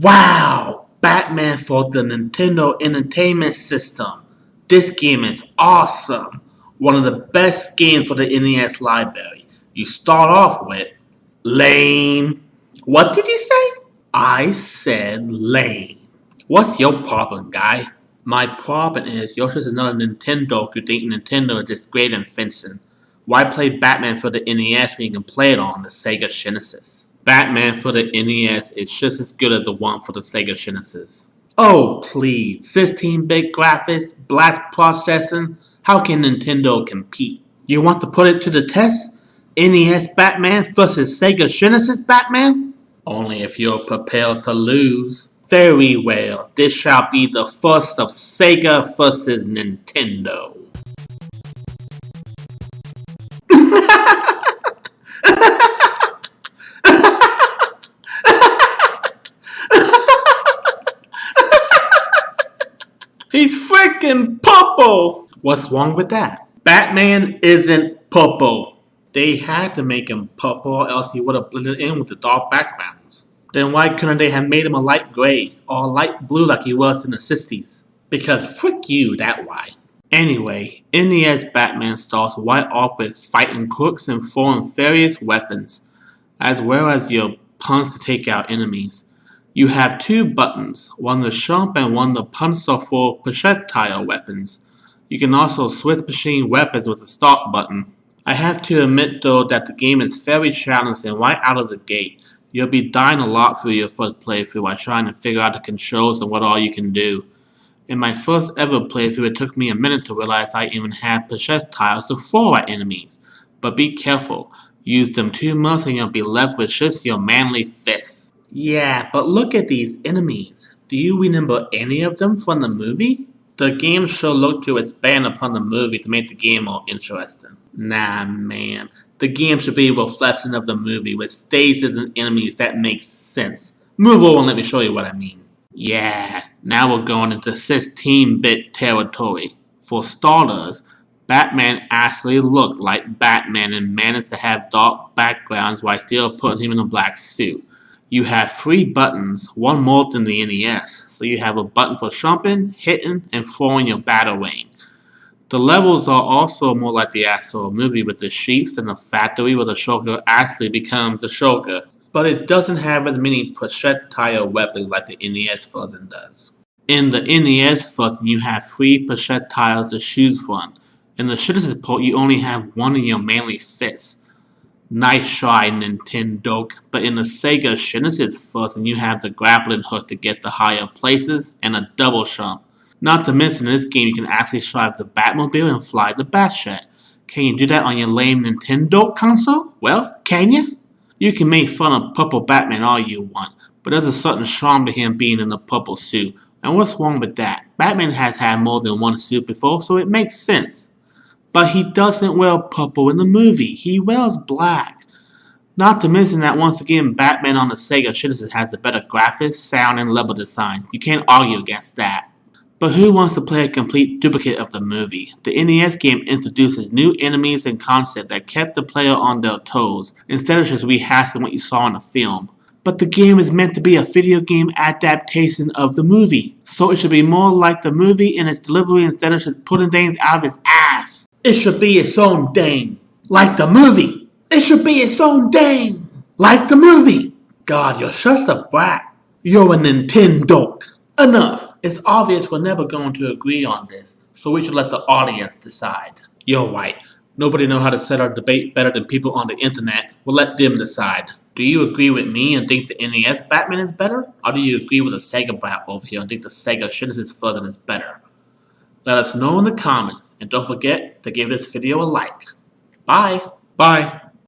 Wow! Batman for the Nintendo Entertainment System. This game is awesome. One of the best games for the NES library. You start off with lame. What did you say? I said lame. What's your problem, guy? My problem is you're just another Nintendo who think Nintendo is this great invention. Why play Batman for the NES when you can play it on the Sega Genesis? Batman for the NES is just as good as the one for the Sega Genesis. Oh please, 16-bit graphics, blast processing, how can Nintendo compete? You want to put it to the test? NES Batman versus Sega Genesis Batman? Only if you're prepared to lose. Very well, this shall be the first of Sega versus Nintendo. He's freaking purple! What's wrong with that? Batman isn't purple. They had to make him purple or else he would have blended in with the dark backgrounds. Then why couldn't they have made him a light gray or a light blue like he was in the 60s? Because frick you, that why. Anyway, NES Batman starts right off with fighting crooks and throwing various weapons, as well as your punch to take out enemies. You have two buttons, one to jump and one to punch or throw projectile weapons. You can also switch between weapons with the start button. I have to admit though that the game is very challenging right out of the gate. You'll be dying a lot through your first playthrough while trying to figure out the controls and what all you can do. In my first ever playthrough, it took me a minute to realize I even had projectiles to throw at enemies. But be careful, use them too much and you'll be left with just your manly fists. Yeah, but look at these enemies. Do you remember any of them from the movie? The game sure looked to expand upon the movie to make the game more interesting. Nah, man. The game should be a reflection of the movie with stages and enemies that make sense. Move over and let me show you what I mean. Yeah, now we're going into 16-bit territory. For starters, Batman actually looked like Batman and managed to have dark backgrounds while still putting him in a black suit. You have three buttons, one more than the NES, so you have a button for jumping, hitting, and throwing your batarang. The levels are also more like the actual movie with the sheets and the factory where the Joker actually becomes the Joker, but it doesn't have as many projectile weapons like the NES version does. In the NES version, you have three projectiles to choose from. In the Genesis port, you only have one in your manly fist. Nice try, Nintendo, but in the Sega Genesis version, you have the grappling hook to get to higher places and a double jump. Not to mention, in this game, you can actually drive the Batmobile and fly the Batjet. Can you do that on your lame Nintendo console? Well, can you? You can make fun of Purple Batman all you want, but there's a certain charm to him being in a purple suit. And what's wrong with that? Batman has had more than one suit before, so it makes sense. But he doesn't wear purple in the movie. He wears black. Not to mention that once again, Batman on the Sega Genesis has the better graphics, sound, and level design. You can't argue against that. But who wants to play a complete duplicate of the movie? The NES game introduces new enemies and concepts that kept the player on their toes, instead of just rehashing what you saw in the film. But the game is meant to be a video game adaptation of the movie, so it should be more like the movie in its delivery instead of just putting things out of its ass. It should be its own thing. Like the movie. It should be its own thing. Like the movie. God, you're just a brat. You're a Nintendo. Enough. It's obvious we're never going to agree on this, so we should let the audience decide. You're right. Nobody knows how to set our debate better than people on the internet. We'll let them decide. Do you agree with me and think the NES Batman is better? Or do you agree with the Sega Brat over here and think the Sega Genesis version is better? Let us know in the comments, and don't forget to give this video a like. Bye. Bye.